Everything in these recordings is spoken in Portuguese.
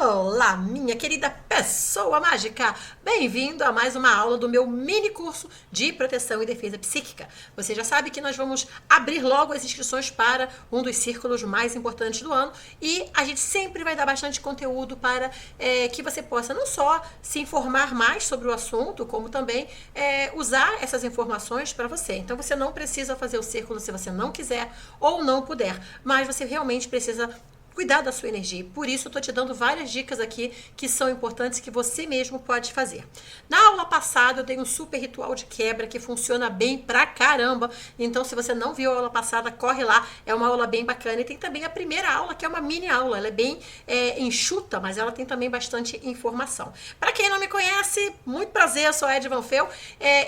Olá, minha querida pessoa mágica! Bem-vindo a mais uma aula do meu mini curso de proteção e defesa psíquica. Você já sabe que nós vamos abrir logo as inscrições para um dos círculos mais importantes do ano e a gente sempre vai dar bastante conteúdo para que você possa não só se informar mais sobre o assunto, como também usar essas informações para você. Então você não precisa fazer o círculo se você não quiser ou não puder, mas você realmente precisa cuidar da sua energia. Por isso eu tô te dando várias dicas aqui que são importantes que você mesmo pode fazer. Na aula passada eu dei um super ritual de quebra que funciona bem pra caramba. Então se você não viu a aula passada, corre lá. É uma aula bem bacana. E tem também a primeira aula, que é uma mini aula. Ela é bem enxuta, mas ela tem também bastante informação. Para quem não me conhece, muito prazer, eu sou Ed Van Fel,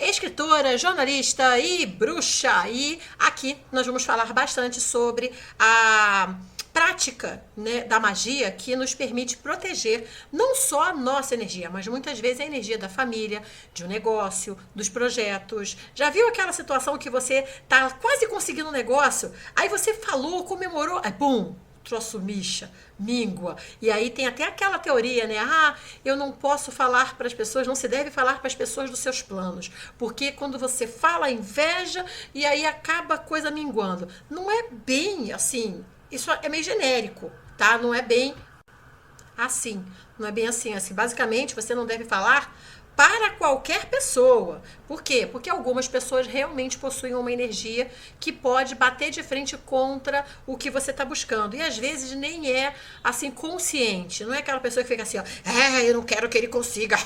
escritora, jornalista e bruxa. E aqui nós vamos falar bastante sobre a prática, né, da magia que nos permite proteger não só a nossa energia, mas muitas vezes a energia da família, de um negócio, dos projetos. Já viu aquela situação que você tá quase conseguindo um negócio, aí você falou, comemorou, aí bum, troço micha, míngua. E aí tem até aquela teoria, né? Ah, eu não posso falar para as pessoas, não se deve falar para as pessoas dos seus planos, porque quando você fala, inveja e aí acaba a coisa minguando. Não é bem assim. Isso é meio genérico, tá? Não é bem assim. Não é bem assim. Basicamente, você não deve falar para qualquer pessoa. Por quê? Porque algumas pessoas realmente possuem uma energia que pode bater de frente contra o que você está buscando. E às vezes nem é assim consciente. Não é aquela pessoa que fica assim, ó, eu não quero que ele consiga.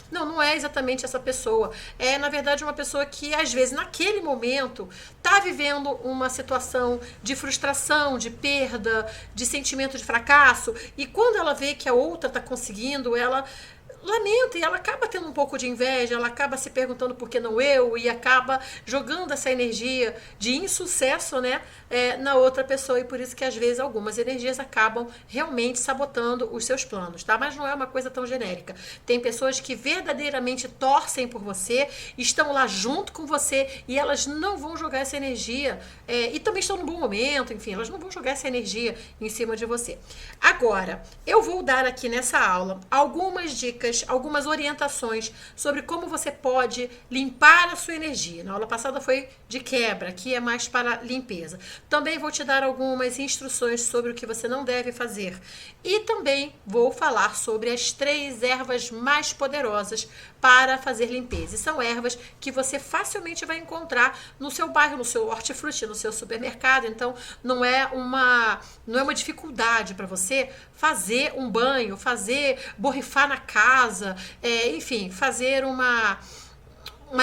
Não, não é exatamente essa pessoa. É, na verdade, uma pessoa que, às vezes, naquele momento, está vivendo uma situação de frustração, de perda, de sentimento de fracasso. E quando ela vê que a outra está conseguindo, ela lamenta e ela acaba tendo um pouco de inveja, ela acaba se perguntando por que não eu e acaba jogando essa energia de insucesso, né, na outra pessoa, e por isso que às vezes algumas energias acabam realmente sabotando os seus planos, tá? Mas não é uma coisa tão genérica. Tem pessoas que verdadeiramente torcem por você, estão lá junto com você e elas não vão jogar essa energia, e também estão num bom momento, enfim, elas não vão jogar essa energia em cima de você. Agora, eu vou dar aqui nessa aula algumas dicas, algumas orientações sobre como você pode limpar a sua energia. Na aula passada foi de quebra, aqui é mais para limpeza. Também vou te dar algumas instruções sobre o que você não deve fazer. E também vou falar sobre as 3 ervas mais poderosas para fazer limpeza. E são ervas que você facilmente vai encontrar no seu bairro, no seu hortifruti, no seu supermercado. Então, não é uma dificuldade para você fazer um banho, borrifar na casa, enfim, fazer uma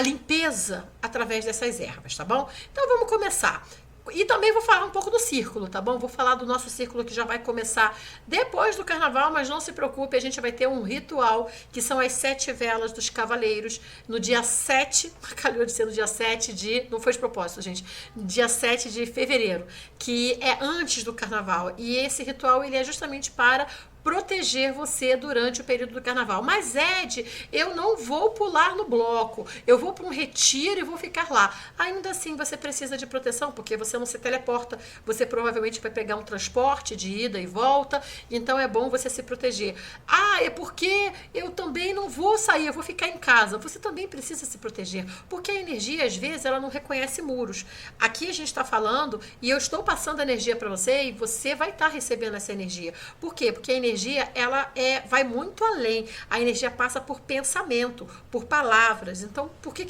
limpeza através dessas ervas, tá bom? Então, vamos começar. E também vou falar um pouco do círculo, tá bom? Vou falar do nosso círculo que já vai começar depois do carnaval, mas não se preocupe, a gente vai ter um ritual, que são as 7 velas dos cavaleiros, no dia 7, calhou de ser no dia 7 não foi de propósito, gente, dia 7 de fevereiro, que é antes do carnaval. E esse ritual, ele é justamente para proteger você durante o período do carnaval. Mas, Ed, eu não vou pular no bloco, eu vou para um retiro e vou ficar lá. Ainda assim, você precisa de proteção, porque você não se teleporta, você provavelmente vai pegar um transporte de ida e volta, então é bom você se proteger. Ah, é porque eu também não vou sair, eu vou ficar em casa. Você também precisa se proteger, porque a energia, às vezes, ela não reconhece muros. Aqui a gente está falando, e eu estou passando a energia para você, e você vai estar recebendo essa energia. Por quê? Porque a energia, ela vai muito além. A energia passa por pensamento, por palavras. Então, por que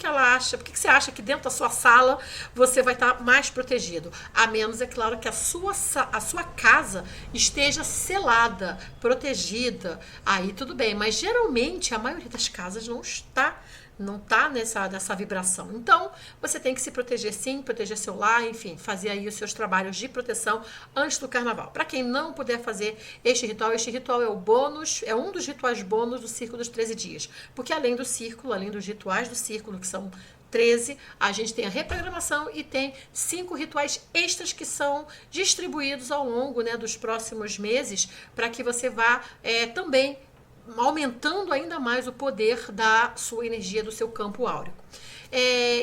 você acha que dentro da sua sala você vai estar mais protegido? A menos, é claro, que a sua casa esteja selada, protegida. Aí tudo bem, mas geralmente a maioria das casas não está nessa vibração. Então, você tem que se proteger sim, proteger seu lar, enfim, fazer aí os seus trabalhos de proteção antes do carnaval. Para quem não puder fazer este ritual é o bônus, é um dos rituais bônus do Círculo dos 13 dias. Porque além do círculo, além dos rituais do círculo, que são 13, a gente tem a reprogramação e tem 5 rituais extras que são distribuídos ao longo, né, dos próximos meses, para que você vá também aumentando ainda mais o poder da sua energia, do seu campo áurico.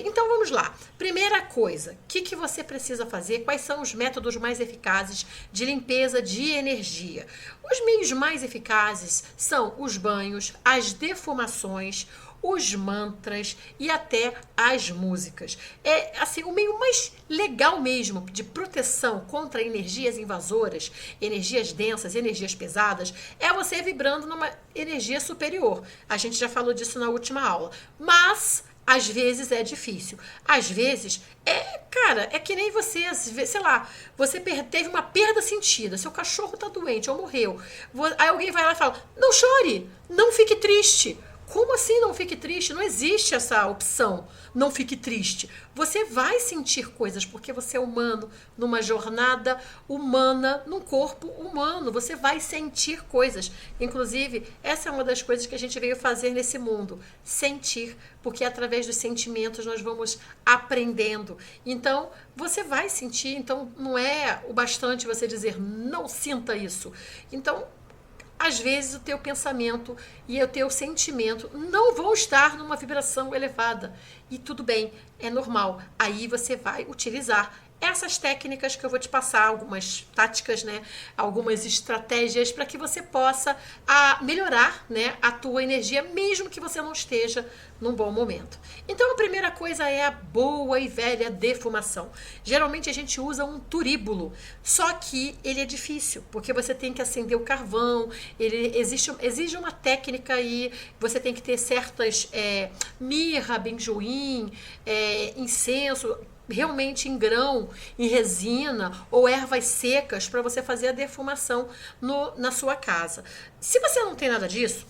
Então vamos lá. Primeira coisa, o que você precisa fazer? Quais são os métodos mais eficazes de limpeza de energia? Os meios mais eficazes são os banhos, as defumações, os mantras e até as músicas. É assim, o meio mais legal mesmo de proteção contra energias invasoras, energias densas, energias pesadas, é você vibrando numa energia superior. A gente já falou disso na última aula. Mas às vezes é difícil. Às vezes é que nem você, sei lá, você teve uma perda sentida, seu cachorro tá doente ou morreu. Aí alguém vai lá e fala: "Não chore, não fique triste". Como assim não fique triste? Não existe essa opção, não fique triste. Você vai sentir coisas, porque você é humano, numa jornada humana, num corpo humano. Você vai sentir coisas. Inclusive, essa é uma das coisas que a gente veio fazer nesse mundo. Sentir, porque através dos sentimentos nós vamos aprendendo. Então, você vai sentir. Então, não é o bastante você dizer, não sinta isso. Então, às vezes o teu pensamento e o teu sentimento não vão estar numa vibração elevada. E tudo bem, é normal. Aí você vai utilizar essas técnicas que eu vou te passar, algumas táticas, né? Algumas estratégias para que você possa melhorar, né, a tua energia, mesmo que você não esteja num bom momento. Então a primeira coisa é a boa e velha defumação. Geralmente a gente usa um turíbulo, só que ele é difícil, porque você tem que acender o carvão, exige uma técnica aí, você tem que ter certas mirra, benjoim, incenso, realmente em grão, em resina ou ervas secas para você fazer a defumação na sua casa. Se você não tem nada disso,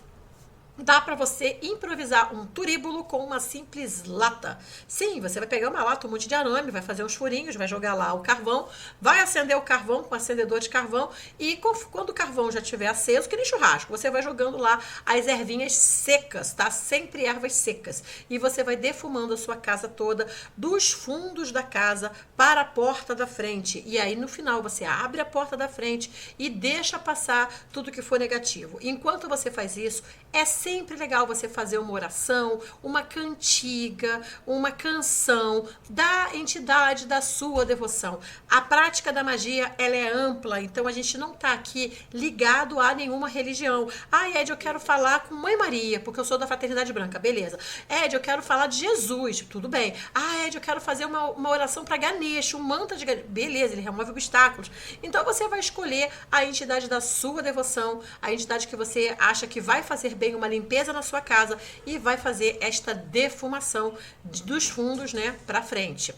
dá para você improvisar um turíbulo com uma simples lata. Sim, você vai pegar uma lata, um monte de arame, vai fazer uns furinhos, vai jogar lá o carvão, vai acender o carvão com acendedor de carvão e quando o carvão já estiver aceso, que nem churrasco, você vai jogando lá as ervinhas secas, tá? Sempre ervas secas. E você vai defumando a sua casa toda, dos fundos da casa para a porta da frente. E aí no final você abre a porta da frente e deixa passar tudo que for negativo. Enquanto você faz isso, é sempre legal você fazer uma oração, uma cantiga, uma canção da entidade da sua devoção. A prática da magia, ela é ampla, então a gente não está aqui ligado a nenhuma religião. Ah, Ed, eu quero falar com Mãe Maria, porque eu sou da Fraternidade Branca, beleza. Ed, eu quero falar de Jesus, tudo bem. Ah, Ed, eu quero fazer uma oração para Ganesha, um mantra de Ganesha, beleza, ele remove obstáculos. Então você vai escolher a entidade da sua devoção, a entidade que você acha que vai fazer bem uma limpeza na sua casa e vai fazer esta defumação dos fundos, né, para frente.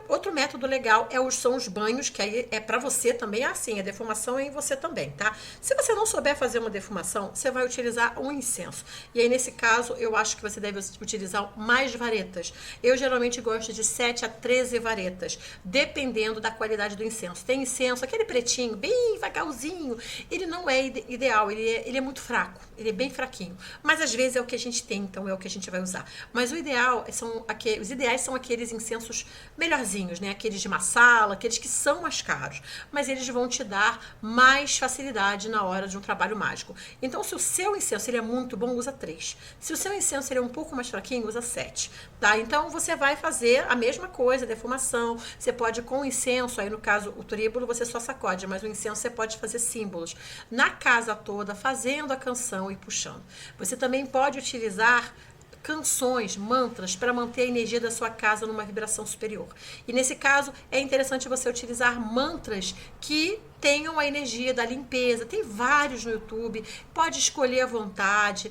Outro método legal são os banhos, que aí é para você também, assim, a defumação é em você também, tá? Se você não souber fazer uma defumação, você vai utilizar um incenso. E aí, nesse caso, eu acho que você deve utilizar mais varetas. Eu geralmente gosto de 7 a 13 varetas, dependendo da qualidade do incenso. Tem incenso, aquele pretinho, bem vagalzinho, ele não é ideal, ele é muito fraco, ele é bem fraquinho. Mas às vezes é o que a gente tem, então é o que a gente vai usar. Mas os ideais são aqueles incensos melhorzinhos, né? Aqueles de massala, aqueles que são mais caros. Mas eles vão te dar mais facilidade na hora de um trabalho mágico. Então, se o seu incenso ele é muito bom, usa 3. Se o seu incenso ele é um pouco mais fraquinho, usa 7. Tá? Então, você vai fazer a mesma coisa, defumação. Você pode, com o incenso, aí no caso, o turíbulo, você só sacode, mas o incenso você pode fazer símbolos na casa toda, fazendo a canção e puxando. Você também pode utilizar canções, mantras, para manter a energia da sua casa numa vibração superior. E nesse caso, é interessante você utilizar mantras que tenham a energia da limpeza. Tem vários no YouTube, pode escolher à vontade.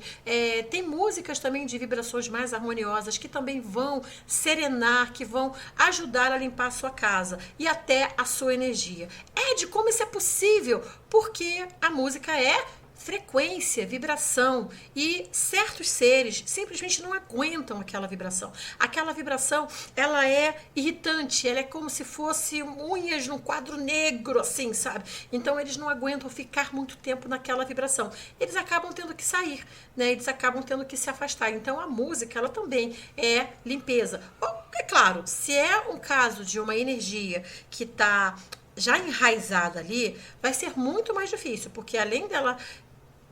Tem músicas também de vibrações mais harmoniosas que também vão serenar, que vão ajudar a limpar a sua casa e até a sua energia. De como isso é possível? Porque a música é frequência, vibração, e certos seres simplesmente não aguentam aquela vibração. Aquela vibração, ela é irritante, ela é como se fosse unhas num quadro negro, assim, sabe? Então eles não aguentam ficar muito tempo naquela vibração. Eles acabam tendo que sair, né? Eles acabam tendo que se afastar. Então a música, ela também é limpeza. É claro, se é um caso de uma energia que está já enraizada ali, vai ser muito mais difícil, porque além dela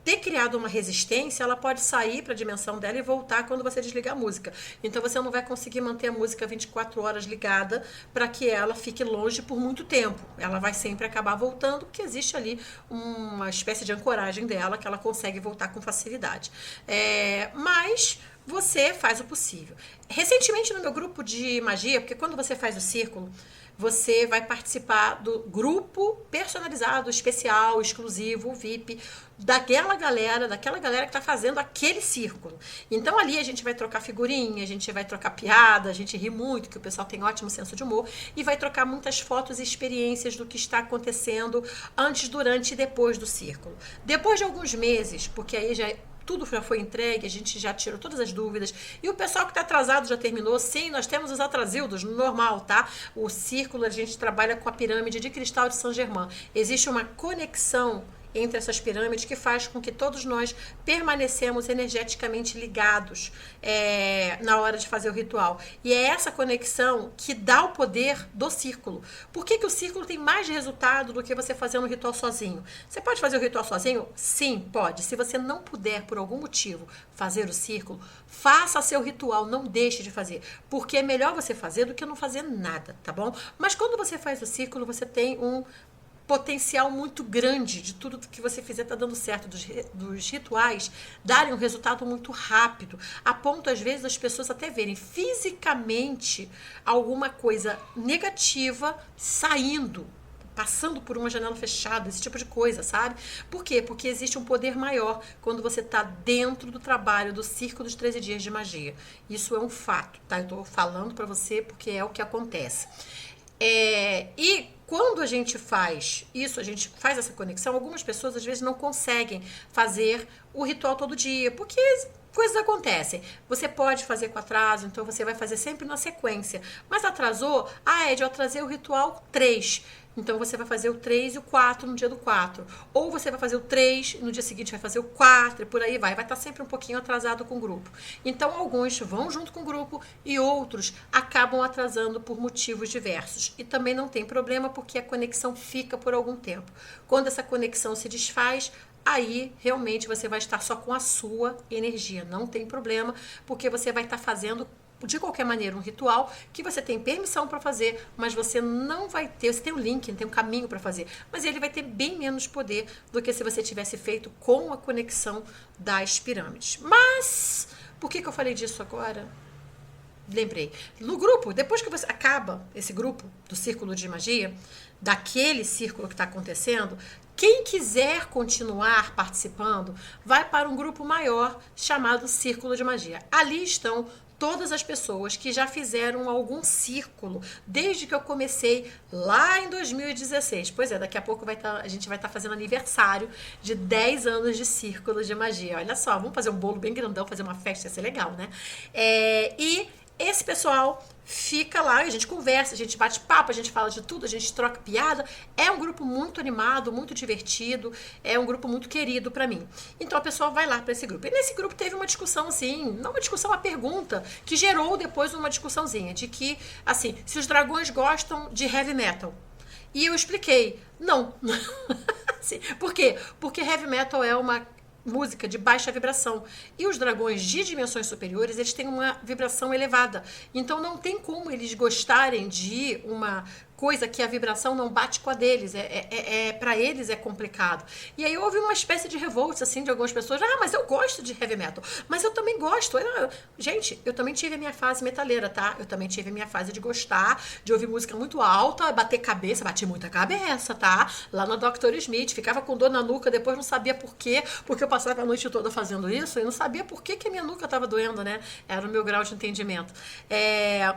ter criado uma resistência, ela pode sair para a dimensão dela e voltar quando você desligar a música. Então você não vai conseguir manter a música 24 horas ligada para que ela fique longe por muito tempo. Ela vai sempre acabar voltando, porque existe ali uma espécie de ancoragem dela que ela consegue voltar com facilidade. Mas você faz o possível. Recentemente no meu grupo de magia, porque quando você faz o círculo, você vai participar do grupo personalizado, especial, exclusivo, VIP, daquela galera que está fazendo aquele círculo. Então ali a gente vai trocar figurinha, a gente vai trocar piada, a gente ri muito, que o pessoal tem ótimo senso de humor, e vai trocar muitas fotos e experiências do que está acontecendo antes, durante e depois do círculo. Depois de alguns meses, porque aí tudo já foi entregue, a gente já tirou todas as dúvidas. E o pessoal que está atrasado já terminou. Sim, nós temos os atrasildos, normal, tá? O círculo, a gente trabalha com a pirâmide de cristal de Saint-Germain. Existe uma conexão entre essas pirâmides que faz com que todos nós permanecemos energeticamente ligados na hora de fazer o ritual. E é essa conexão que dá o poder do círculo. Por que o círculo tem mais resultado do que você fazendo o ritual sozinho? Você pode fazer o ritual sozinho? Sim, pode. Se você não puder, por algum motivo, fazer o círculo, faça seu ritual, não deixe de fazer. Porque é melhor você fazer do que não fazer nada, tá bom? Mas quando você faz o círculo, você tem um potencial muito grande de tudo que você fizer tá dando certo, dos rituais darem um resultado muito rápido, a ponto às vezes das pessoas até verem fisicamente alguma coisa negativa saindo, passando por uma janela fechada, esse tipo de coisa, sabe? Por quê? Porque existe um poder maior quando você está dentro do trabalho do Círculo dos 13 Dias de Magia. Isso é um fato, tá? Eu tô falando para você porque é o que acontece. E quando a gente faz isso, a gente faz essa conexão, algumas pessoas às vezes não conseguem fazer o ritual todo dia, porque coisas acontecem. Você pode fazer com atraso, então você vai fazer sempre na sequência. Mas atrasou? Ed, eu atrasei o ritual 3. Então você vai fazer o 3 e o 4 no dia do 4. Ou você vai fazer o 3, no dia seguinte vai fazer o 4 e por aí vai. Vai estar sempre um pouquinho atrasado com o grupo. Então alguns vão junto com o grupo e outros acabam atrasando por motivos diversos. E também não tem problema porque a conexão fica por algum tempo. Quando essa conexão se desfaz, aí realmente você vai estar só com a sua energia. Não tem problema, porque você vai estar fazendo de qualquer maneira um ritual que você tem permissão para fazer, mas você não vai ter, você tem um link, tem um caminho para fazer, mas ele vai ter bem menos poder do que se você tivesse feito com a conexão das pirâmides. Mas por que eu falei disso agora? Lembrei. No grupo, depois que você acaba esse grupo do Círculo de Magia, daquele círculo que está acontecendo, quem quiser continuar participando vai para um grupo maior chamado Círculo de Magia. Ali estão todas as pessoas que já fizeram algum círculo desde que eu comecei lá em 2016. Pois é, daqui a pouco a gente vai estar fazendo aniversário de 10 anos de Círculo de Magia. Olha só, vamos fazer um bolo bem grandão, fazer uma festa, ia ser legal, né? E esse pessoal fica lá, a gente conversa, a gente bate papo, a gente fala de tudo, a gente troca piada. É um grupo muito animado, muito divertido, é um grupo muito querido pra mim. Então a pessoa vai lá pra esse grupo. E nesse grupo teve uma discussão assim, não uma discussão, uma pergunta, que gerou depois uma discussãozinha, de que, assim, se os dragões gostam de heavy metal. E eu expliquei, não. Por quê? Porque heavy metal é uma música de baixa vibração. E os dragões de dimensões superiores, eles têm uma vibração elevada. Então não tem como eles gostarem de uma coisa que a vibração não bate com a deles. Para eles é complicado. E aí houve uma espécie de revolta, assim, de algumas pessoas. Mas eu gosto de heavy metal. Mas eu também gosto. Gente, eu também tive a minha fase metaleira, tá? Eu também tive a minha fase de gostar, de ouvir música muito alta, bater cabeça, bati muita cabeça, tá? Lá no Dr. Smith, ficava com dor na nuca, depois não sabia por quê, porque eu passava a noite toda fazendo isso e não sabia por que a minha nuca estava doendo, né? Era o meu grau de entendimento.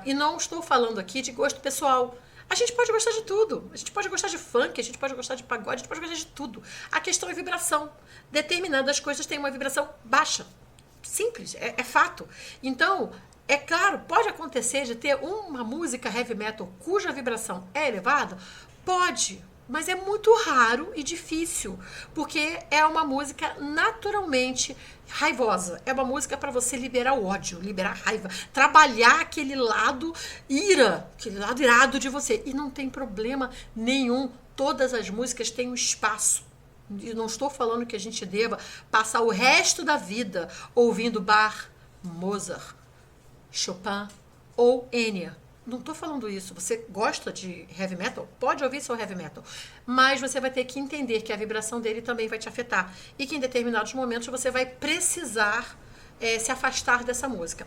E não estou falando aqui de gosto pessoal. A gente pode gostar de tudo. A gente pode gostar de funk, a gente pode gostar de pagode, a gente pode gostar de tudo. A questão é vibração. Determinadas coisas têm uma vibração baixa. Simples, é fato. Então, é claro, pode acontecer de ter uma música heavy metal cuja vibração é elevada? Pode. Mas é muito raro e difícil, porque é uma música naturalmente raivosa. É uma música para você liberar o ódio, liberar a raiva, trabalhar aquele lado aquele lado irado de você. E não tem problema nenhum. Todas as músicas têm um espaço. E não estou falando que a gente deva passar o resto da vida ouvindo Bach, Mozart, Chopin ou Enya. Não estou falando isso. Você gosta de heavy metal? Pode ouvir seu heavy metal. Mas você vai ter que entender que a vibração dele também vai te afetar. E que em determinados momentos você vai precisar se afastar dessa música.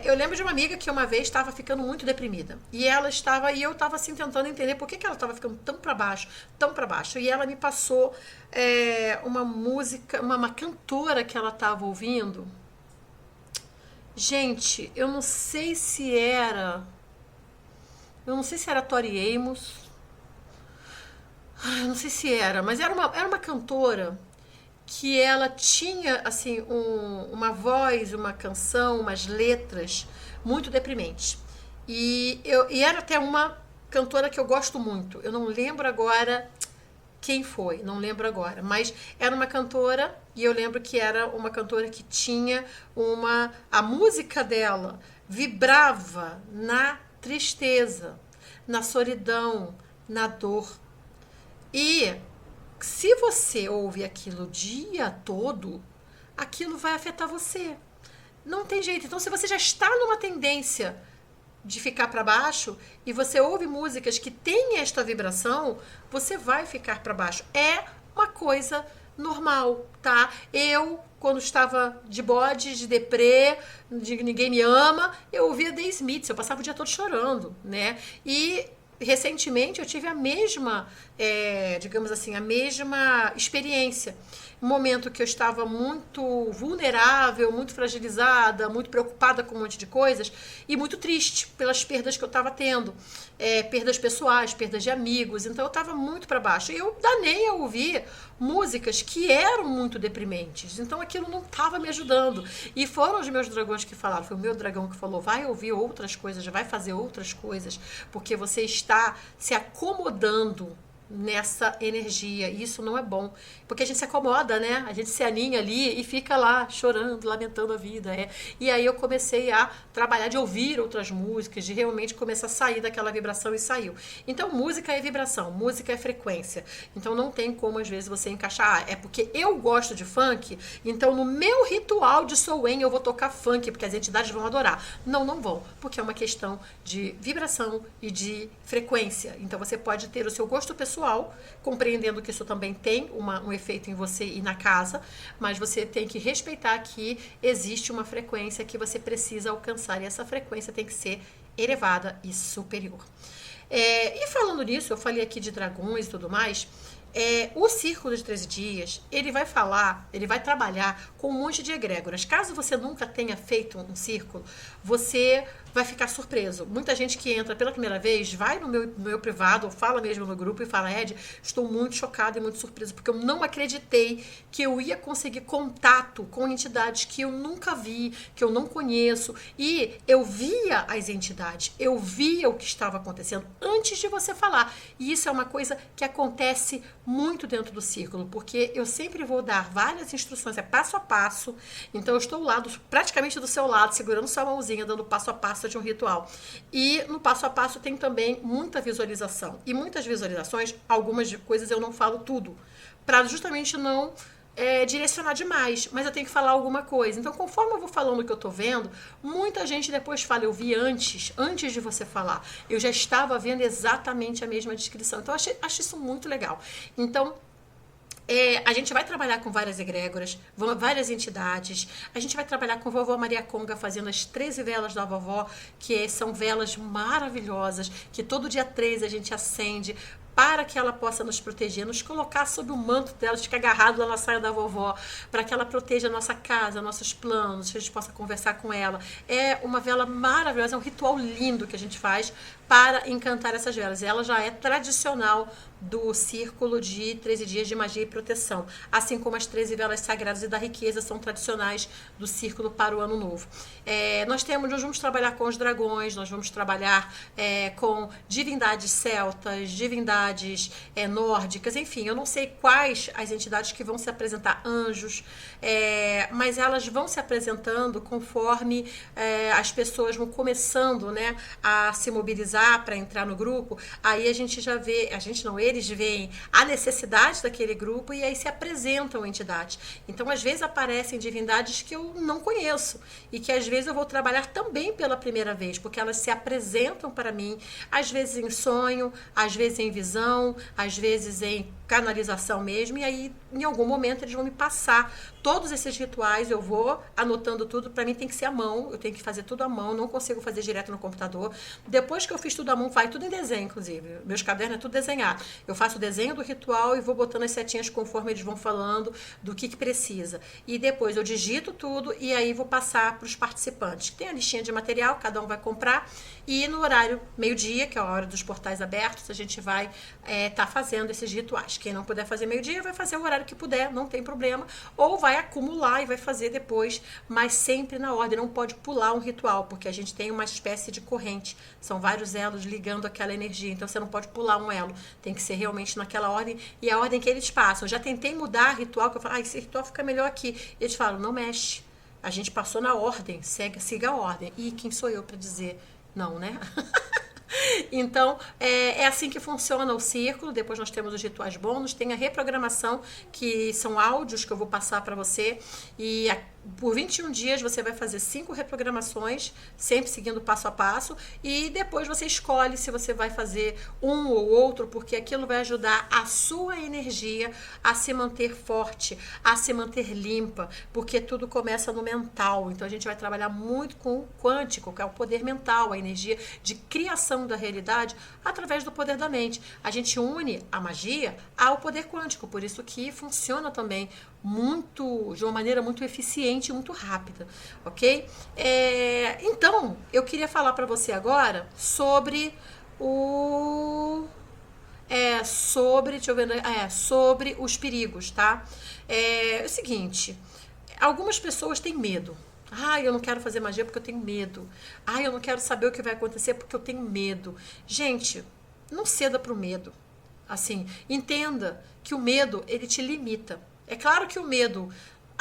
Eu lembro de uma amiga que uma vez estava ficando muito deprimida. E eu estava assim tentando entender por que ela estava ficando tão para baixo, tão para baixo. E ela me passou uma música, uma cantora que ela estava ouvindo. Gente, eu não sei se era Tori Amos. Eu não sei se era, mas era uma cantora que ela tinha assim uma voz, uma canção, umas letras muito deprimentes. E era até uma cantora que eu gosto muito. Eu não lembro agora quem foi, não lembro agora, mas era uma cantora e eu lembro que era uma cantora que tinha a música dela vibrava na tristeza, na solidão, na dor. E se você ouve aquilo o dia todo, aquilo vai afetar você. Não tem jeito. Então, se você já está numa tendência de ficar para baixo e você ouve músicas que têm esta vibração, você vai ficar para baixo. É uma coisa normal, tá? Eu, quando estava de bode, de deprê, de ninguém me ama, eu ouvia The Smiths, eu passava o dia todo chorando, né? E recentemente eu tive a mesma, digamos assim, a mesma experiência. Um momento que eu estava muito vulnerável, muito fragilizada, muito preocupada com um monte de coisas e muito triste pelas perdas que eu estava tendo. Perdas pessoais, perdas de amigos. Então eu estava muito para baixo. E eu danei a ouvir músicas que eram muito deprimentes. Então aquilo não estava me ajudando. E foram os meus dragões que falaram. Foi o meu dragão que falou, vai ouvir outras coisas, vai fazer outras coisas, porque você está se acomodando nessa energia, e isso não é bom, porque a gente se acomoda, né? A gente se aninha ali e fica lá chorando, lamentando a vida, E aí eu comecei a trabalhar de ouvir outras músicas, de realmente começar a sair daquela vibração e saiu. Então música é vibração, música é frequência. Então não tem como às vezes você encaixar, é porque eu gosto de funk, então no meu ritual de Soen eu vou tocar funk, porque as entidades vão adorar. Não vão, porque é uma questão de vibração e de frequência. Então você pode ter o seu gosto pessoal, compreendendo que isso também tem um efeito em você e na casa, mas você tem que respeitar que existe uma frequência que você precisa alcançar, e essa frequência tem que ser elevada e superior. E falando nisso, eu falei aqui de dragões e tudo mais. O círculo de 13 dias, ele vai trabalhar com um monte de egrégoras. Caso você nunca tenha feito um círculo, você vai ficar surpreso. Muita gente que entra pela primeira vez, vai no meu privado, ou fala mesmo no grupo e fala, Ed, estou muito chocada e muito surpresa, porque eu não acreditei que eu ia conseguir contato com entidades que eu nunca vi, que eu não conheço, e eu via as entidades, eu via o que estava acontecendo antes de você falar. E isso é uma coisa que acontece muito dentro do círculo, porque eu sempre vou dar várias instruções, passo a passo. Então eu estou lá, praticamente do seu lado, segurando sua mãozinha, dando passo a passo de um ritual. E no passo a passo tem também muita visualização. E muitas visualizações, algumas coisas eu não falo tudo, para justamente não direcionar demais, mas eu tenho que falar alguma coisa. Então, conforme eu vou falando o que eu tô vendo, muita gente depois fala, eu vi antes de você falar. Eu já estava vendo exatamente a mesma descrição. Então, eu acho isso muito legal. Então, a gente vai trabalhar com várias egrégoras, várias entidades. A gente vai trabalhar com a vovó Maria Conga, fazendo as 13 velas da vovó, que são velas maravilhosas, que todo dia 13 a gente acende, para que ela possa nos proteger, nos colocar sob o manto dela, ficar agarrado lá na saia da vovó, para que ela proteja a nossa casa, nossos planos, que a gente possa conversar com ela. É uma vela maravilhosa, é um ritual lindo que a gente faz para encantar essas velas. Ela já é tradicional do círculo de 13 dias de magia e proteção, assim como as 13 velas sagradas e da riqueza são tradicionais do círculo para o ano novo. Nós vamos trabalhar com os dragões, nós vamos trabalhar com divindades celtas, divindades entidades nórdicas, enfim, eu não sei quais as entidades que vão se apresentar, anjos, mas elas vão se apresentando conforme as pessoas vão começando, né, a se mobilizar para entrar no grupo. Aí a gente já vê, eles veem a necessidade daquele grupo e aí se apresentam entidades. Então, às vezes aparecem divindades que eu não conheço e que às vezes eu vou trabalhar também pela primeira vez, porque elas se apresentam para mim, às vezes em sonho, às vezes em visão, às vezes em canalização mesmo, e aí em algum momento eles vão me passar todos esses rituais, eu vou anotando tudo. Para mim tem que ser à mão, eu tenho que fazer tudo à mão, não consigo fazer direto no computador. Depois que eu fiz tudo à mão, vai tudo em desenho, inclusive, meus cadernos é tudo desenhado, eu faço o desenho do ritual e vou botando as setinhas conforme eles vão falando do que precisa, e depois eu digito tudo e aí vou passar para os participantes. Tem a listinha de material, cada um vai comprar, e no horário meio-dia, que é a hora dos portais abertos, a gente vai tá fazendo esses rituais. Quem não puder fazer meio-dia, vai fazer o horário que puder, não tem problema, ou vai acumular e vai fazer depois, mas sempre na ordem, não pode pular um ritual, porque a gente tem uma espécie de corrente, são vários elos ligando aquela energia, então você não pode pular um elo, tem que ser realmente naquela ordem, e a ordem que eles passam. Eu já tentei mudar ritual, que eu falo, esse ritual fica melhor aqui, e eles falam, não mexe, a gente passou na ordem, siga a ordem, e quem sou eu para dizer não, né? Então, é assim que funciona o círculo. Depois nós temos os rituais bônus, tem a reprogramação, que são áudios que eu vou passar para você, e por 21 dias você vai fazer 5 reprogramações, sempre seguindo passo a passo, e depois você escolhe se você vai fazer um ou outro, porque aquilo vai ajudar a sua energia a se manter forte, a se manter limpa, porque tudo começa no mental. Então a gente vai trabalhar muito com o quântico, que é o poder mental, a energia de criação da realidade através do poder da mente. A gente une a magia ao poder quântico, por isso que funciona também de uma maneira muito eficiente e muito rápida, ok? Então, eu queria falar para você agora sobre sobre os perigos, tá? É o seguinte, algumas pessoas têm medo. Eu não quero fazer magia porque eu tenho medo. Eu não quero saber o que vai acontecer porque eu tenho medo. Gente, não ceda para o medo. Assim, entenda que o medo, ele te limita. É claro que o medo...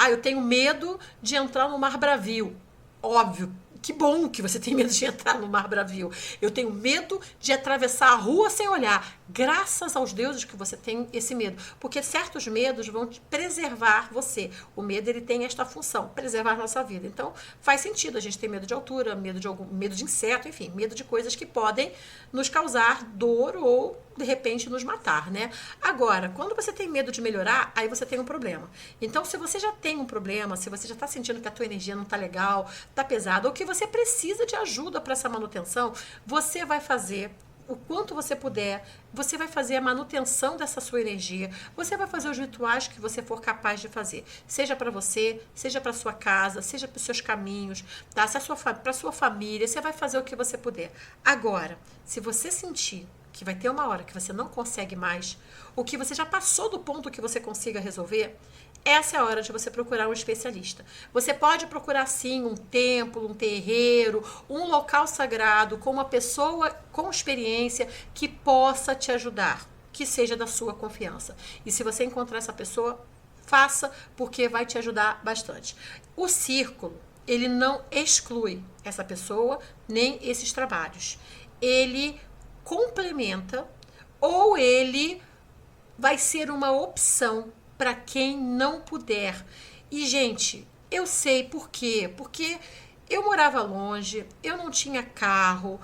eu tenho medo de entrar no Mar Bravio. Óbvio, que bom que você tem medo de entrar no Mar Bravio. Eu tenho medo de atravessar a rua sem olhar. Graças aos deuses que você tem esse medo. Porque certos medos vão te preservar você. O medo, ele tem esta função, preservar a nossa vida. Então, faz sentido. A gente tem medo de altura, medo de inseto, enfim, medo de coisas que podem nos causar dor ou, de repente, nos matar, né? Agora, quando você tem medo de melhorar, aí você tem um problema. Então, se você já tem um problema, se você já está sentindo que a tua energia não está legal, está pesada, ou que você precisa de ajuda para essa manutenção, você vai fazer o quanto você puder, você vai fazer a manutenção dessa sua energia, você vai fazer os rituais que você for capaz de fazer, seja para você, seja para sua casa, seja para os seus caminhos, tá? Para sua família, você vai fazer o que você puder. Agora, se você sentir que vai ter uma hora que você não consegue mais, ou que você já passou do ponto que você consiga resolver, essa é a hora de você procurar um especialista. Você pode procurar, sim, um templo, um terreiro, um local sagrado, com uma pessoa com experiência que possa te ajudar, que seja da sua confiança. E se você encontrar essa pessoa, faça, porque vai te ajudar bastante. O círculo, ele não exclui essa pessoa, nem esses trabalhos. Ele complementa, ou ele vai ser uma opção para quem não puder. E, gente, eu sei por quê. Porque eu morava longe, eu não tinha carro,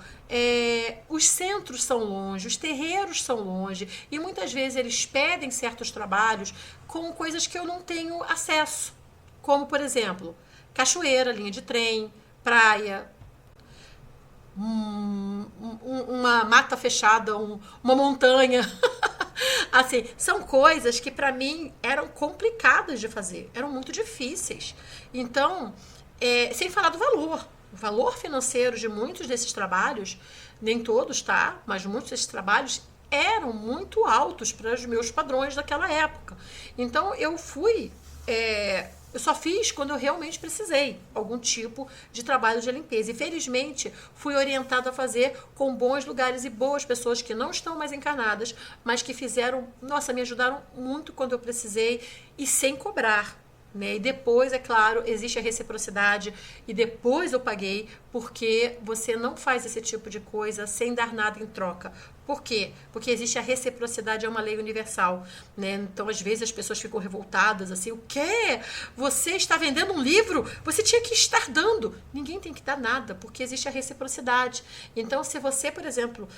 os centros são longe, os terreiros são longe, e muitas vezes eles pedem certos trabalhos com coisas que eu não tenho acesso. Como, por exemplo, cachoeira, linha de trem, praia, uma mata fechada, uma montanha. Assim, são coisas que para mim eram complicadas de fazer, eram muito difíceis. Então, sem falar do valor. O valor financeiro de muitos desses trabalhos, nem todos, tá? Mas muitos desses trabalhos eram muito altos para os meus padrões daquela época. Então, eu fui Eu só fiz quando eu realmente precisei, algum tipo de trabalho de limpeza. E felizmente fui orientada a fazer com bons lugares e boas pessoas que não estão mais encarnadas, mas que fizeram, nossa, me ajudaram muito quando eu precisei e sem cobrar. Né? E depois, é claro, existe a reciprocidade e depois eu paguei, porque você não faz esse tipo de coisa sem dar nada em troca. Por quê? Porque existe a reciprocidade, é uma lei universal, né? Então, às vezes, as pessoas ficam revoltadas, assim, o quê? Você está vendendo um livro? Você tinha que estar dando. Ninguém tem que dar nada, porque existe a reciprocidade. Então, se você, por exemplo,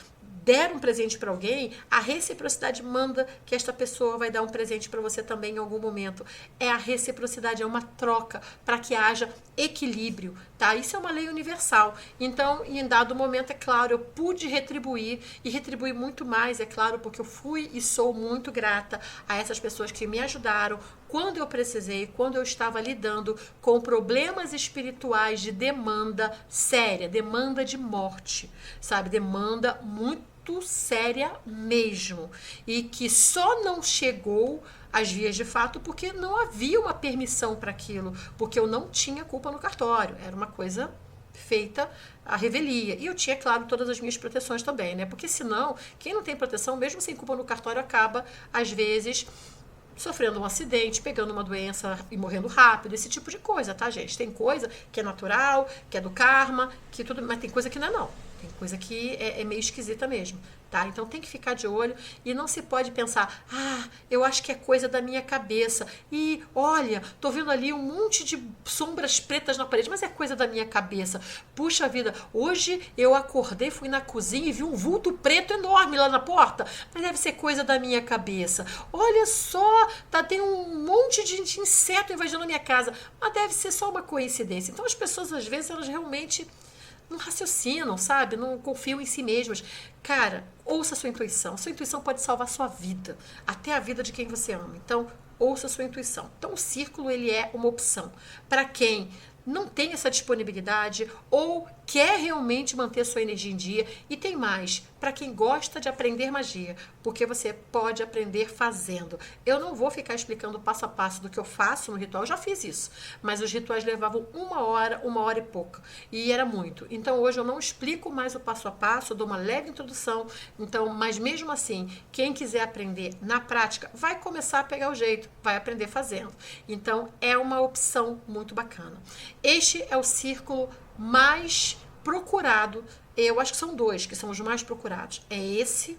der um presente para alguém, a reciprocidade manda que esta pessoa vai dar um presente para você também em algum momento. É a reciprocidade, é uma troca para que haja equilíbrio, tá? Isso é uma lei universal. Então, em dado momento, é claro, eu pude retribuir e retribuir muito mais, é claro, porque eu fui e sou muito grata a essas pessoas que me ajudaram quando eu precisei, quando eu estava lidando com problemas espirituais de demanda séria, demanda de morte, sabe? Demanda muito séria mesmo, e que só não chegou às vias de fato porque não havia uma permissão para aquilo, porque eu não tinha culpa no cartório, era uma coisa feita à revelia, e eu tinha, claro, todas as minhas proteções também, né? Porque senão, quem não tem proteção, mesmo sem culpa no cartório, acaba, às vezes, sofrendo um acidente, pegando uma doença e morrendo rápido, esse tipo de coisa, tá, gente? Tem coisa que é natural, que é do karma, que tudo, mas tem coisa que não é não. Tem coisa que é meio esquisita mesmo, tá? Então tem que ficar de olho e não se pode pensar, eu acho que é coisa da minha cabeça. E olha, tô vendo ali um monte de sombras pretas na parede, mas é coisa da minha cabeça. Puxa vida, hoje eu acordei, fui na cozinha e vi um vulto preto enorme lá na porta, mas deve ser coisa da minha cabeça. Olha só, tem um monte de inseto invadindo a minha casa, mas deve ser só uma coincidência. Então as pessoas, às vezes, elas realmente não raciocinam, sabe? Não confiam em si mesmas. Cara, ouça a sua intuição. Sua intuição pode salvar a sua vida, até a vida de quem você ama. Então, ouça a sua intuição. Então, o círculo, ele é uma opção para quem não tem essa disponibilidade ou quer realmente manter sua energia em dia. E tem mais, para quem gosta de aprender magia, porque você pode aprender fazendo. Eu não vou ficar explicando passo a passo do que eu faço no ritual, eu já fiz isso, mas os rituais levavam uma hora e pouca, e era muito. Então hoje eu não explico mais o passo a passo, eu dou uma leve introdução, então, mas mesmo assim, quem quiser aprender na prática, vai começar a pegar o jeito, vai aprender fazendo. Então é uma opção muito bacana. Este é o círculo mais procurado, eu acho que são dois que são os mais procurados. É esse,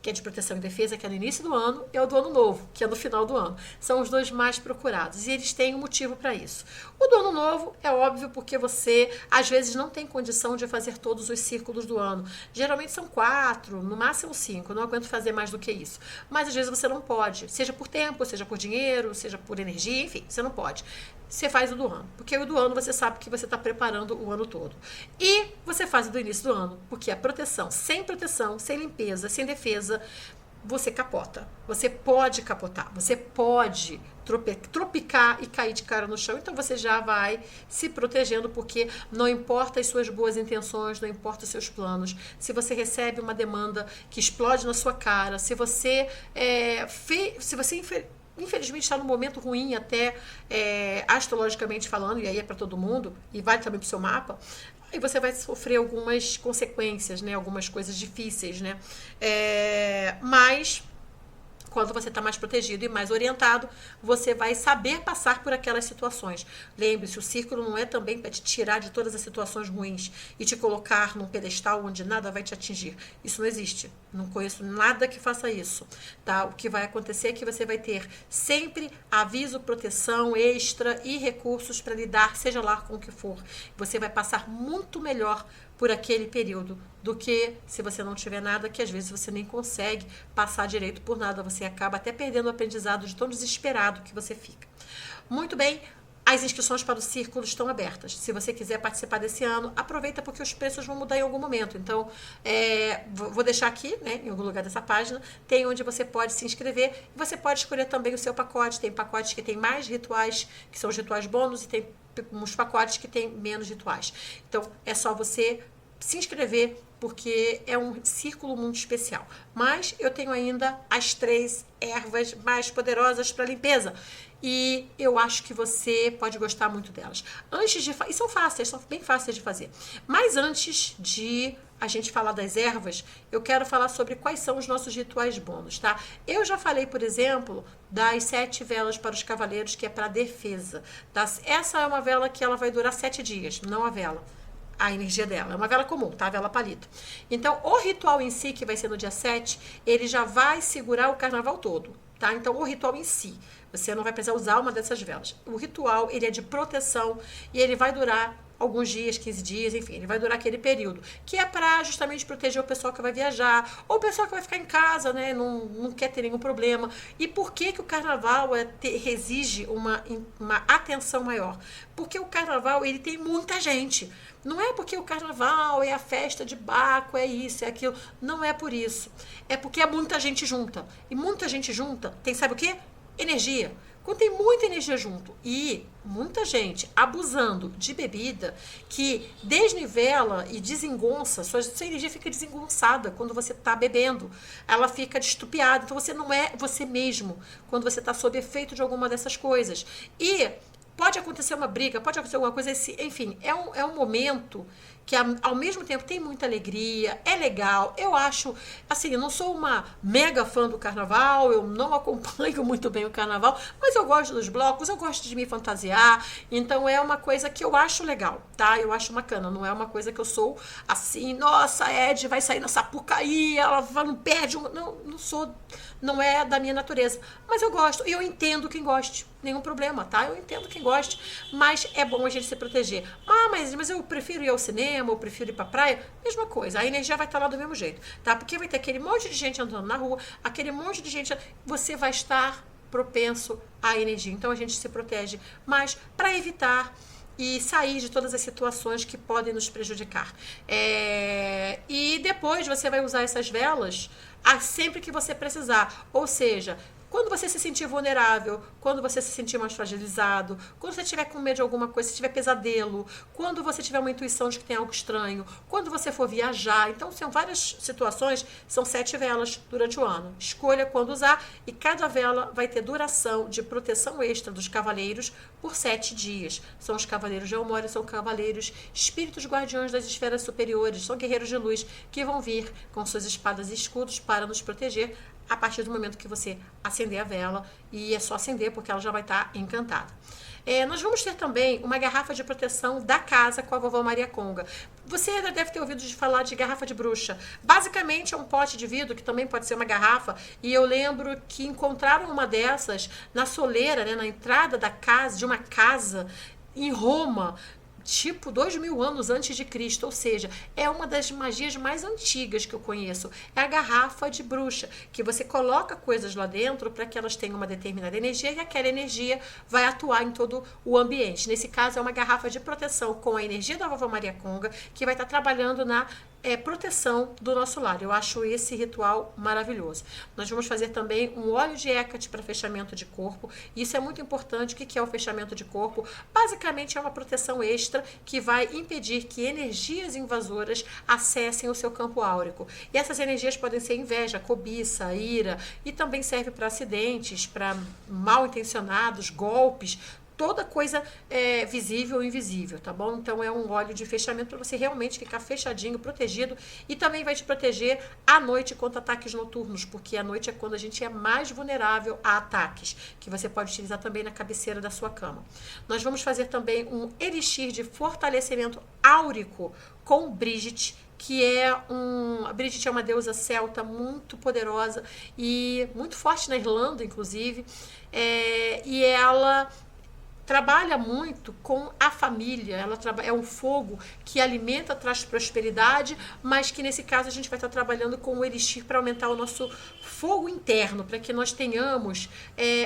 que é de proteção e defesa, que é no início do ano, e é o do ano novo, que é no final do ano. São os dois mais procurados, e eles têm um motivo para isso. O do ano novo é óbvio porque você, às vezes, não tem condição de fazer todos os círculos do ano. Geralmente são 4, no máximo 5, eu não aguento fazer mais do que isso. Mas, às vezes, você não pode, seja por tempo, seja por dinheiro, seja por energia, enfim, você não pode. Você faz o do ano, porque o do ano você sabe que você está preparando o ano todo. E você faz o do início do ano, porque a proteção, sem limpeza, sem defesa, você capota. Você pode capotar, você pode tropicar e cair de cara no chão, então você já vai se protegendo, porque não importa as suas boas intenções, não importa os seus planos, se você recebe uma demanda que explode na sua cara, se você infelizmente está num momento ruim até astrologicamente falando, e aí é para todo mundo, e vale também para o seu mapa, aí você vai sofrer algumas consequências, né? Algumas coisas difíceis, né? Mas quando você está mais protegido e mais orientado, você vai saber passar por aquelas situações. Lembre-se, o círculo não é também para te tirar de todas as situações ruins e te colocar num pedestal onde nada vai te atingir. Isso não existe. Não conheço nada que faça isso, tá? O que vai acontecer é que você vai ter sempre aviso, proteção extra e recursos para lidar, seja lá com o que for. Você vai passar muito melhor por aquele período do que se você não tiver nada, que às vezes você nem consegue passar direito por nada. Você acaba até perdendo o aprendizado de tão desesperado que você fica. Muito bem. As inscrições para o círculo estão abertas. Se você quiser participar desse ano, aproveita porque os preços vão mudar em algum momento. Então, vou deixar aqui, né, em algum lugar dessa página, tem onde você pode se inscrever. Você pode escolher também o seu pacote. Tem pacotes que tem mais rituais, que são os rituais bônus, e tem uns pacotes que tem menos rituais. Então, é só você se inscrever, porque é um círculo muito especial. Mas eu tenho ainda as 3 ervas mais poderosas para limpeza. E eu acho que você pode gostar muito delas. E são fáceis, são bem fáceis de fazer. Mas antes de a gente falar das ervas, eu quero falar sobre quais são os nossos rituais bônus, tá? Eu já falei, por exemplo, das 7 velas para os cavaleiros, que é para defesa. Tá? Essa é uma vela que ela vai durar 7 dias, não a vela. A energia dela. É uma vela comum, tá? Vela palito. Então, o ritual em si, que vai ser no dia 7, ele já vai segurar o carnaval todo, tá? Então, o ritual em si, você não vai precisar usar uma dessas velas. O ritual, ele é de proteção e ele vai durar alguns dias, 15 dias, enfim, ele vai durar aquele período, que é para justamente proteger o pessoal que vai viajar, ou o pessoal que vai ficar em casa, né, não quer ter nenhum problema. E por que o carnaval exige uma atenção maior? Porque o carnaval, ele tem muita gente. Não é porque o carnaval é a festa de Baco, é isso, é aquilo. Não é por isso. É porque é muita gente junta. E muita gente junta tem, sabe o quê? Energia. Quando tem muita energia junto e muita gente abusando de bebida, que desnivela e desengonça, sua energia fica desengonçada quando você está bebendo, ela fica destrupiada, então você não é você mesmo quando você está sob efeito de alguma dessas coisas. E pode acontecer uma briga, pode acontecer alguma coisa, enfim, é um momento que ao mesmo tempo tem muita alegria, é legal. Eu acho, assim, eu não sou uma mega fã do carnaval, eu não acompanho muito bem o carnaval, mas eu gosto dos blocos, eu gosto de me fantasiar, então é uma coisa que eu acho legal, tá? Eu acho bacana, não é uma coisa que eu sou assim, nossa, Ed vai sair na Sapucaí, ela não perde, não sou, não é da minha natureza, mas eu gosto, e eu entendo quem goste, nenhum problema, tá? Eu entendo quem goste, mas é bom a gente se proteger. Mas eu prefiro ir ao cinema, eu prefiro ir pra praia, mesma coisa, a energia vai estar lá do mesmo jeito, tá? Porque vai ter aquele monte de gente andando na rua, aquele monte de gente, você vai estar propenso à energia, então a gente se protege, mas para evitar e sair de todas as situações que podem nos prejudicar. E depois você vai usar essas velas sempre que você precisar, ou seja, quando você se sentir vulnerável, quando você se sentir mais fragilizado, quando você tiver com medo de alguma coisa, se tiver pesadelo, quando você tiver uma intuição de que tem algo estranho, quando você for viajar. Então, são várias situações, são 7 velas durante o ano. Escolha quando usar e cada vela vai ter duração de proteção extra dos cavaleiros por 7 dias. São os cavaleiros de Elmória, são cavaleiros, espíritos guardiões das esferas superiores, são guerreiros de luz que vão vir com suas espadas e escudos para nos proteger a partir do momento que você acender a vela, e é só acender porque ela já vai estar encantada. Nós vamos ter também uma garrafa de proteção da casa com a vovó Maria Conga. Você já deve ter ouvido falar de garrafa de bruxa. Basicamente é um pote de vidro, que também pode ser uma garrafa, e eu lembro que encontraram uma dessas na soleira, né, na entrada de uma casa em Roma, tipo 2000 anos antes de Cristo, ou seja, é uma das magias mais antigas que eu conheço, é a garrafa de bruxa, que você coloca coisas lá dentro para que elas tenham uma determinada energia e aquela energia vai atuar em todo o ambiente. Nesse caso é uma garrafa de proteção com a energia da vovó Maria Conga, que vai estar trabalhando na proteção do nosso lar. Eu acho esse ritual maravilhoso. Nós vamos fazer também um óleo de Hecate para fechamento de corpo. Isso é muito importante. O que é o fechamento de corpo? Basicamente é uma proteção extra que vai impedir que energias invasoras acessem o seu campo áurico. E essas energias podem ser inveja, cobiça, ira, e também serve para acidentes, para mal intencionados, golpes, toda coisa visível ou invisível, tá bom? Então é um óleo de fechamento para você realmente ficar fechadinho, protegido, e também vai te proteger à noite contra ataques noturnos, porque à noite é quando a gente é mais vulnerável a ataques, que você pode utilizar também na cabeceira da sua cama. Nós vamos fazer também um elixir de fortalecimento áurico com Brigitte, a Brigitte é uma deusa celta muito poderosa e muito forte na Irlanda, inclusive, e ela trabalha muito com a família, é um fogo que alimenta, traz prosperidade, mas que nesse caso a gente vai estar trabalhando com o elixir para aumentar o nosso fogo interno, para que nós tenhamos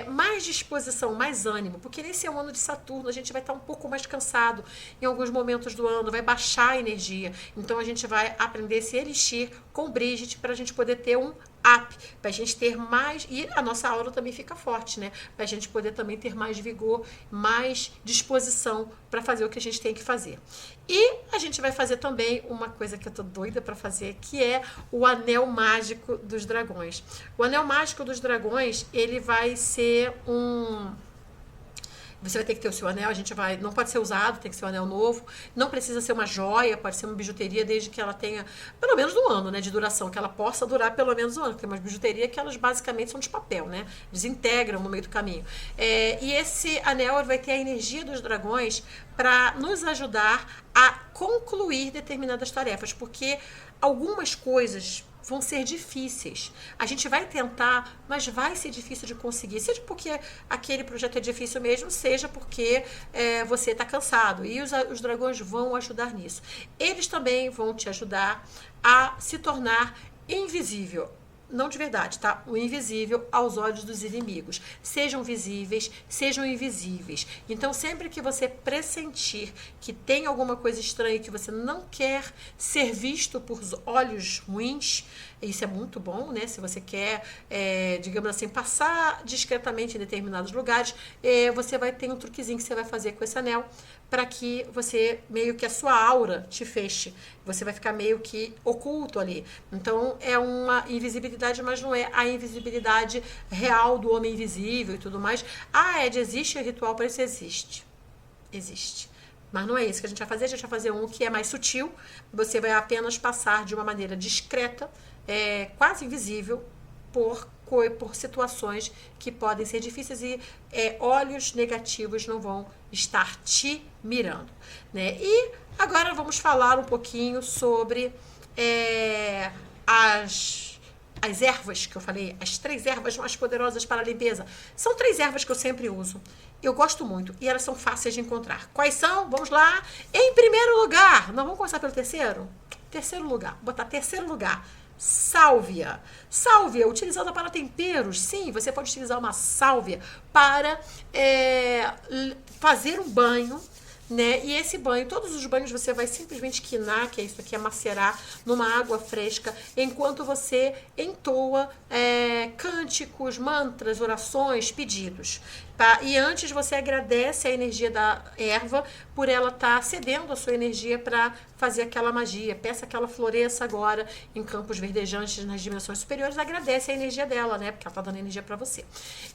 mais disposição, mais ânimo, porque nesse é um ano de Saturno, a gente vai estar um pouco mais cansado em alguns momentos do ano, vai baixar a energia, então a gente vai aprender esse elixir com Brigitte para a gente poder ter um up, pra gente ter mais, e a nossa aura também fica forte, né? Pra gente poder também ter mais vigor, mais disposição para fazer o que a gente tem que fazer. E a gente vai fazer também uma coisa que eu tô doida para fazer, que é o Anel Mágico dos Dragões. O Anel Mágico dos Dragões, ele vai ser Você vai ter que ter o seu anel, não pode ser usado, tem que ser um anel novo. Não precisa ser uma joia, pode ser uma bijuteria, desde que ela tenha pelo menos um ano, né, de duração, que ela possa durar pelo menos um ano. Tem umas bijuterias que elas basicamente são de papel, né? Desintegram no meio do caminho. E esse anel vai ter a energia dos dragões para nos ajudar a concluir determinadas tarefas, porque algumas coisas vão ser difíceis. A gente vai tentar, mas vai ser difícil de conseguir. Seja porque aquele projeto é difícil mesmo, seja porque você está cansado. E os dragões vão ajudar nisso. Eles também vão te ajudar a se tornar invisível. Não de verdade, tá? O invisível aos olhos dos inimigos. Sejam visíveis, sejam invisíveis. Então, sempre que você pressentir que tem alguma coisa estranha, que você não quer ser visto por olhos ruins, isso é muito bom, né? Se você quer, digamos assim, passar discretamente em determinados lugares, você vai ter um truquezinho que você vai fazer com esse anel para que você, meio que a sua aura te feche. Você vai ficar meio que oculto ali. Então, é uma invisibilidade, mas não é a invisibilidade real do homem invisível e tudo mais. Ed, existe ritual para isso? Existe. Existe. Mas não é isso que a gente vai fazer. A gente vai fazer um que é mais sutil. Você vai apenas passar de uma maneira discreta, quase invisível, por situações que podem ser difíceis e olhos negativos não vão estar te mirando, né? E agora vamos falar um pouquinho sobre as ervas que eu falei, as 3 ervas mais poderosas para a limpeza. São 3 ervas que eu sempre uso. Eu gosto muito e elas são fáceis de encontrar. Quais são? Vamos lá. Em primeiro lugar, nós vamos começar pelo terceiro? Terceiro lugar. Vou botar terceiro lugar. Sálvia. Sálvia, utilizada para temperos. Sim, você pode utilizar uma sálvia para fazer um banho, né? E esse banho, todos os banhos você vai simplesmente quinar, que é isso aqui, é macerar numa água fresca, enquanto você entoa cânticos, mantras, orações, pedidos. Tá? E antes você agradece a energia da erva por ela estar cedendo a sua energia para fazer aquela magia. Peça que ela floresça agora em campos verdejantes nas dimensões superiores. Agradece a energia dela, né? Porque ela está dando energia para você.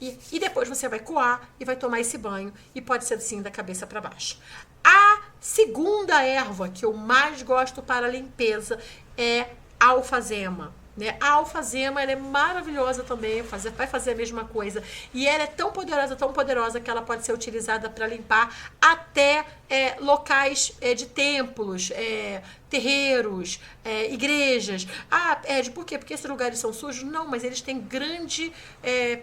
E depois você vai coar e vai tomar esse banho. E pode ser assim da cabeça para baixo. A segunda erva que eu mais gosto para limpeza é a alfazema. Né? A alfazema, ela é maravilhosa também, vai fazer a mesma coisa. E ela é tão poderosa que ela pode ser utilizada para limpar até locais de templos, terreiros, igrejas. Ed, por quê? Porque esses lugares são sujos? Não, mas eles têm grande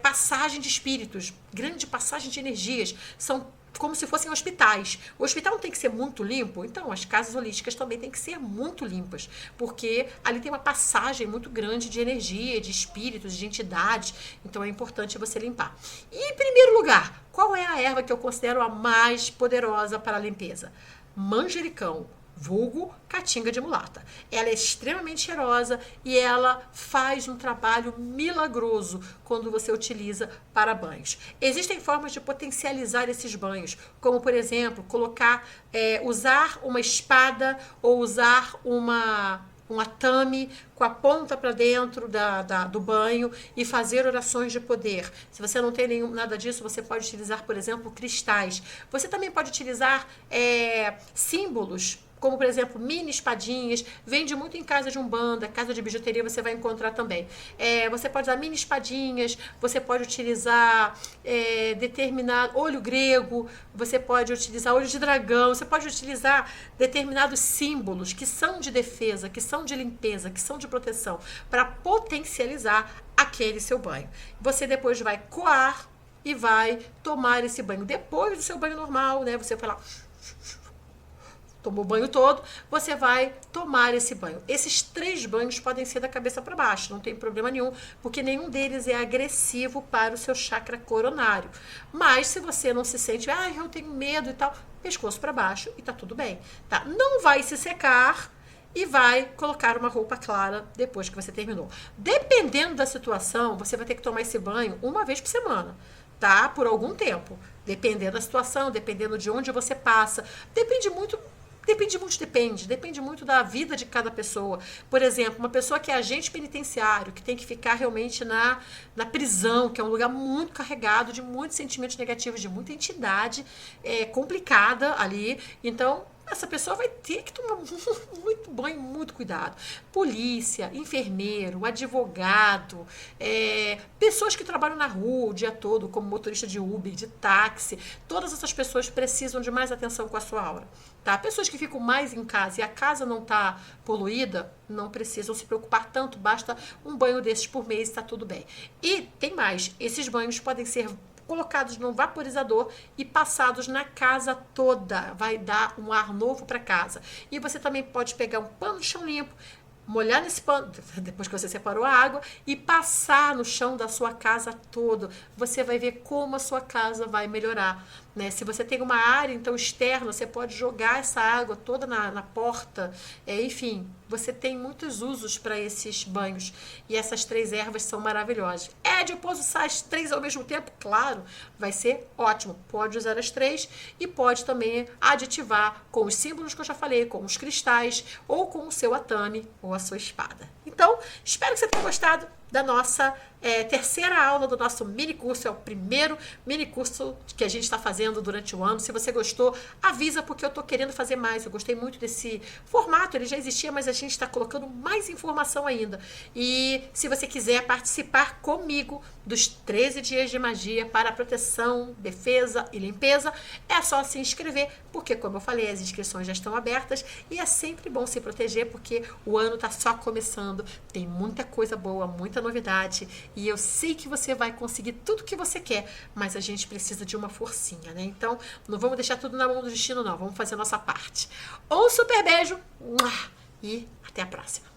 passagem de espíritos, grande passagem de energias. São como se fossem hospitais. O hospital não tem que ser muito limpo, então as casas holísticas também têm que ser muito limpas, porque ali tem uma passagem muito grande de energia, de espíritos, de entidades, então é importante você limpar. E em primeiro lugar, qual é a erva que eu considero a mais poderosa para a limpeza? Manjericão, vulgo caatinga de mulata. Ela é extremamente cheirosa e ela faz um trabalho milagroso quando você utiliza para banhos. Existem formas de potencializar esses banhos, como por exemplo, usar uma espada ou usar um atame com a ponta para dentro do banho e fazer orações de poder. Se você não tem nada disso, você pode utilizar, por exemplo, cristais. Você também pode utilizar símbolos, como por exemplo mini espadinhas, vende muito em casa de umbanda, casa de bijuteria você vai encontrar também. Você pode usar mini espadinhas, você pode utilizar determinado olho grego, você pode utilizar olho de dragão, você pode utilizar determinados símbolos que são de defesa, que são de limpeza, que são de proteção, para potencializar aquele seu banho. Você depois vai coar e vai tomar esse banho. Depois do seu banho normal, né? Você vai lá, tomou o banho todo, você vai tomar esse banho. Esses 3 banhos podem ser da cabeça para baixo, não tem problema nenhum, porque nenhum deles é agressivo para o seu chakra coronário. Mas se você não se sente, eu tenho medo e tal, pescoço para baixo e tá tudo bem, tá? Não vai se secar e vai colocar uma roupa clara depois que você terminou. Dependendo da situação, você vai ter que tomar esse banho uma vez por semana, tá? Por algum tempo. Dependendo da situação, dependendo de onde você passa. Depende muito da vida de cada pessoa. Por exemplo, uma pessoa que é agente penitenciário, que tem que ficar realmente na prisão, que é um lugar muito carregado de muitos sentimentos negativos, de muita entidade complicada ali. Então, essa pessoa vai ter que tomar muito banho, muito cuidado. Polícia, enfermeiro, advogado, pessoas que trabalham na rua o dia todo, como motorista de Uber, de táxi, todas essas pessoas precisam de mais atenção com a sua aura. Tá? Pessoas que ficam mais em casa e a casa não está poluída, não precisam se preocupar tanto, basta um banho desses por mês e está tudo bem. E tem mais, esses banhos podem ser colocados num vaporizador e passados na casa toda. Vai dar um ar novo para casa. E você também pode pegar um pano de chão limpo, molhar nesse pano, depois que você separou a água, e passar no chão da sua casa todo. Você vai ver como a sua casa vai melhorar. Né? Se você tem uma área então externa, você pode jogar essa água toda na porta. Enfim, você tem muitos usos para esses banhos. E essas 3 ervas são maravilhosas. Eu posso usar as 3 ao mesmo tempo? Claro, vai ser ótimo. Pode usar as 3 e pode também aditivar com os símbolos que eu já falei, com os cristais, ou com o seu atame ou a sua espada. Então, espero que você tenha gostado da nossa terceira aula do nosso mini curso. É o primeiro mini curso que a gente está fazendo durante o ano. Se você gostou, avisa, porque eu estou querendo fazer mais. Eu gostei muito desse formato, ele já existia, mas a gente está colocando mais informação ainda. E se você quiser participar comigo dos 13 dias de magia para proteção, defesa e limpeza, é só se inscrever, porque, como eu falei, as inscrições já estão abertas e é sempre bom se proteger, porque o ano está só começando, tem muita coisa boa, muita novidade, e eu sei que você vai conseguir tudo que você quer, mas a gente precisa de uma forcinha, né? Então, não vamos deixar tudo na mão do destino, não. Vamos fazer a nossa parte. Um super beijo e até a próxima.